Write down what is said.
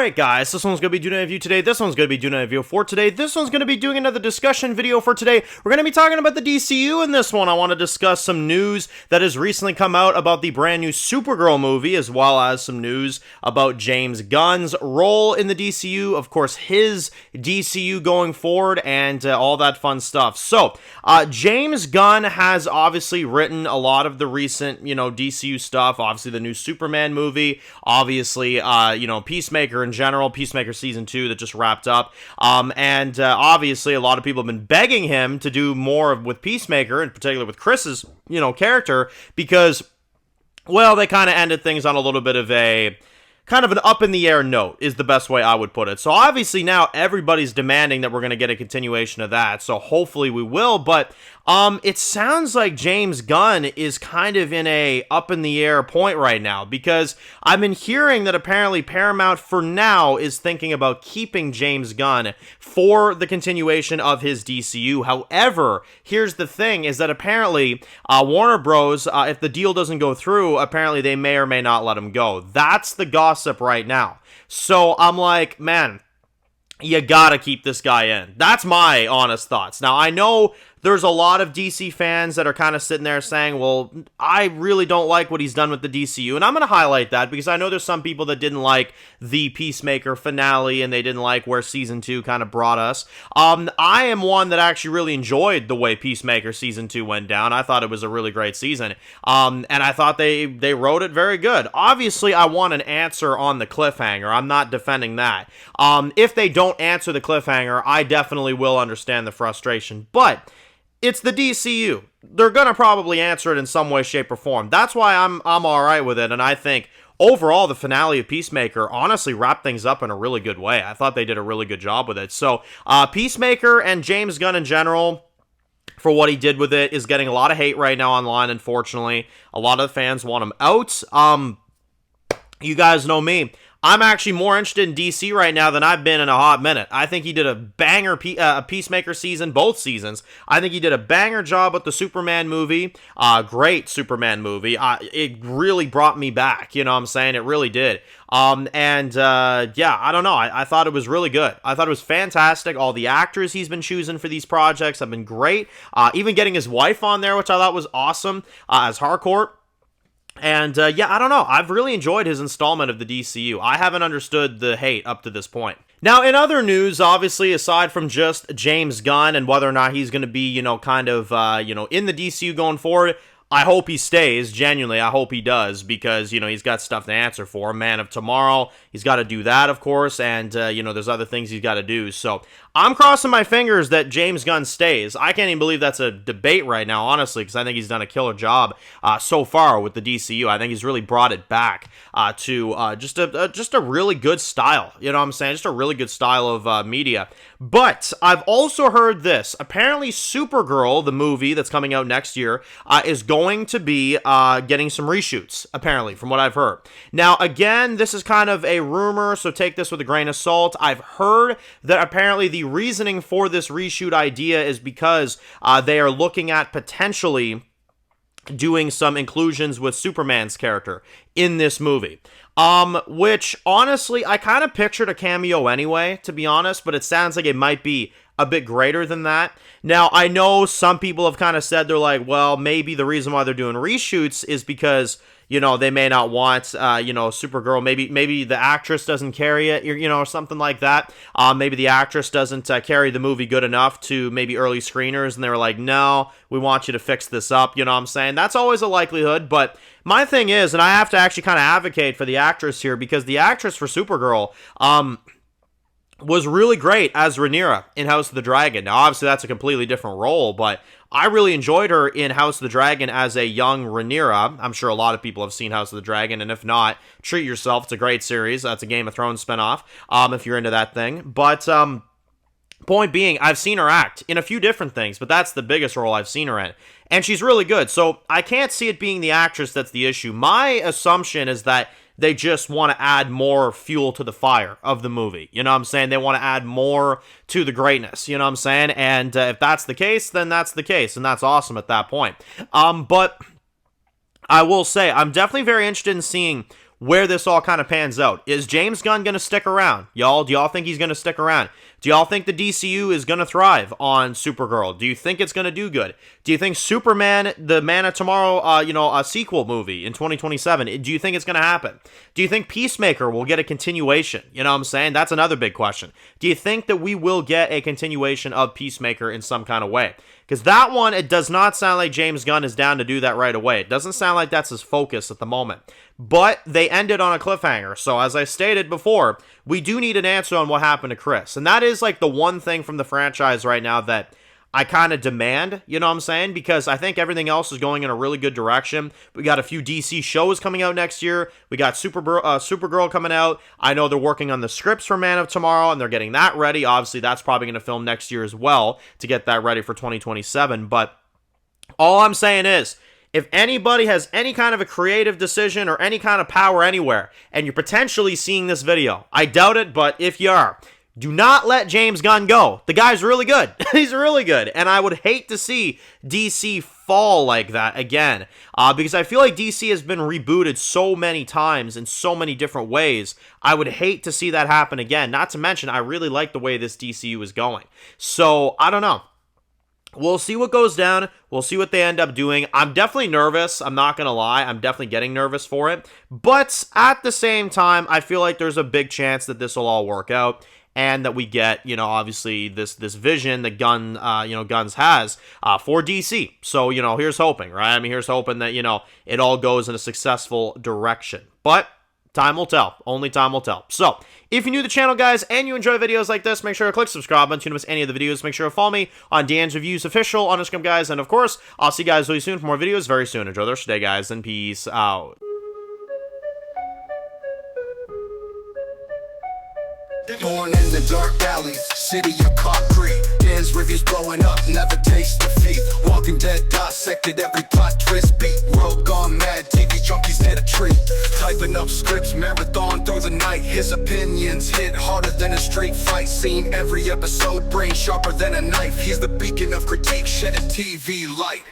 Alright guys, this one's going to be doing a review today, this one's going to be doing a review for today, this one's going to be doing another discussion video for today. We're going to be talking about the DCU in this one. I want to discuss some news that has recently come out about the brand new Supergirl movie, as well as some news about James Gunn's role in the DCU, of course his DCU going forward, and all that fun stuff. So, James Gunn has obviously written a lot of the recent, DCU stuff, obviously the new Superman movie, obviously, Peacemaker in general, Peacemaker Season 2 that just wrapped up, and obviously a lot of people have been begging him to do more with Peacemaker, in particular with Chris's, character, because, well, they kind of ended things on a little bit of an up-in-the-air note, is the best way I would put it. So obviously now everybody's demanding that we're going to get a continuation of that, so hopefully we will, but it sounds like James Gunn is kind of in a up-in-the-air point right now, because I've been hearing that apparently Paramount for now is thinking about keeping James Gunn for the continuation of his DCU. However, here's the thing, is that apparently Warner Bros., if the deal doesn't go through, apparently they may or may not let him go. That's the gossip right now. So I'm like, man, you gotta keep this guy in. That's my honest thoughts. Now, I know there's a lot of DC fans that are kind of sitting there saying, well, I really don't like what he's done with the DCU, and I'm going to highlight that because I know there's some people that didn't like the Peacemaker finale, and they didn't like where Season 2 kind of brought us. I am one that actually really enjoyed the way Peacemaker Season 2 went down. I thought it was a really great season, and I thought they wrote it very good. Obviously, I want an answer on the cliffhanger. I'm not defending that. If they don't answer the cliffhanger, I definitely will understand the frustration, but it's the DCU. They're going to probably answer it in some way, shape, or form. That's why I'm alright with it, and I think overall the finale of Peacemaker honestly wrapped things up in a really good way. I thought they did a really good job with it. So, Peacemaker and James Gunn in general, for what he did with it, is getting a lot of hate right now online, unfortunately. A lot of the fans want him out. You guys know me. I'm actually more interested in DC right now than I've been in a hot minute. I think he did a banger Peacemaker season, both seasons. I think he did a banger job with the Superman movie. Great Superman movie. It really brought me back, you know what I'm saying? It really did. Yeah, I don't know. I thought it was really good. I thought it was fantastic. All the actors he's been choosing for these projects have been great. Even getting his wife on there, which I thought was awesome, as Harcourt. And, yeah, I don't know. I've really enjoyed his installment of the DCU. I haven't understood the hate up to this point. Now, in other news, obviously, aside from just James Gunn and whether or not he's going to be, in the DCU going forward, I hope he stays. Genuinely, I hope he does, because, he's got stuff to answer for. Man of Tomorrow, he's got to do that, of course, and, there's other things he's got to do. So, I'm crossing my fingers that James Gunn stays. I can't even believe that's a debate right now, honestly, because I think he's done a killer job so far with the DCU. I think he's really brought it back to just a really good style. You know what I'm saying? Just a really good style of media. But I've also heard this. Apparently, Supergirl, the movie that's coming out next year, is going to be getting some reshoots, apparently, from what I've heard. Now, again, this is kind of a rumor, so take this with a grain of salt. I've heard that apparently the reasoning for this reshoot idea is because they are looking at potentially doing some inclusions with Superman's character in this movie. Which, honestly, I kind of pictured a cameo anyway, to be honest, but it sounds like it might be a bit greater than that. Now, I know some people have kind of said, they're like, well, maybe the reason why they're doing reshoots is because, they may not want, Supergirl, maybe the actress doesn't carry it, or something like that. Maybe the actress doesn't carry the movie good enough to maybe early screeners, and they were like, no, we want you to fix this up, you know what I'm saying? That's always a likelihood, but my thing is, and I have to actually kind of advocate for the actress here, because the actress for Supergirl, was really great as Rhaenyra in House of the Dragon. Now, obviously, that's a completely different role, but I really enjoyed her in House of the Dragon as a young Rhaenyra. I'm sure a lot of people have seen House of the Dragon, and if not, treat yourself. It's a great series. That's a Game of Thrones spinoff, if you're into that thing. But, point being, I've seen her act in a few different things, but that's the biggest role I've seen her in. And she's really good, so I can't see it being the actress that's the issue. My assumption is that they just want to add more fuel to the fire of the movie. You know what I'm saying? They want to add more to the greatness. You know what I'm saying? And if that's the case, then that's the case. And that's awesome at that point. But I will say, I'm definitely very interested in seeing where this all kind of pans out. Is James Gunn going to stick around? Y'all, do y'all think he's going to stick around? Do y'all think the DCU is going to thrive on Supergirl? Do you think it's going to do good? Do you think Superman, the Man of Tomorrow, a sequel movie in 2027, do you think it's going to happen? Do you think Peacemaker will get a continuation? You know what I'm saying? That's another big question. Do you think that we will get a continuation of Peacemaker in some kind of way? Because that one, it does not sound like James Gunn is down to do that right away. It doesn't sound like that's his focus at the moment. But they ended on a cliffhanger. So as I stated before, we do need an answer on what happened to Chris. And that is like the one thing from the franchise right now that I kind of demand, you know what I'm saying? Because I think everything else is going in a really good direction. We got a few DC shows coming out next year. We got Supergirl coming out. I know they're working on the scripts for Man of Tomorrow, and they're getting that ready. Obviously, that's probably going to film next year as well to get that ready for 2027. But all I'm saying is, if anybody has any kind of a creative decision or any kind of power anywhere, and you're potentially seeing this video, I doubt it, but if you are, do not let James Gunn go. The guy's really good. He's really good. And I would hate to see DC fall like that again. Because I feel like DC has been rebooted so many times in so many different ways. I would hate to see that happen again. Not to mention, I really like the way this DCU is going. So, I don't know. We'll see what goes down. We'll see what they end up doing. I'm definitely nervous. I'm not going to lie. I'm definitely getting nervous for it. But at the same time, I feel like there's a big chance that this will all work out. And that we get, obviously this vision that Guns has for DC. So, here's hoping, right? I mean, here's hoping that, it all goes in a successful direction. But time will tell. Only time will tell. So, if you're new to the channel, guys, and you enjoy videos like this, make sure to click subscribe button to miss any of the videos. Make sure to follow me on Dan's Reviews Official on Instagram, guys. And, of course, I'll see you guys really soon for more videos very soon. Enjoy the rest of the day, guys, and peace out. Born in the dark alleys, city of concrete. Dan's reviews blowing up, never taste defeat. Walking Dead dissected every plot twist beat. World gone mad, TV junkies hit a treat. Typing up scripts, marathon through the night. His opinions hit harder than a street fight scene. Every episode, brain sharper than a knife. He's the beacon of critique, shedding TV light.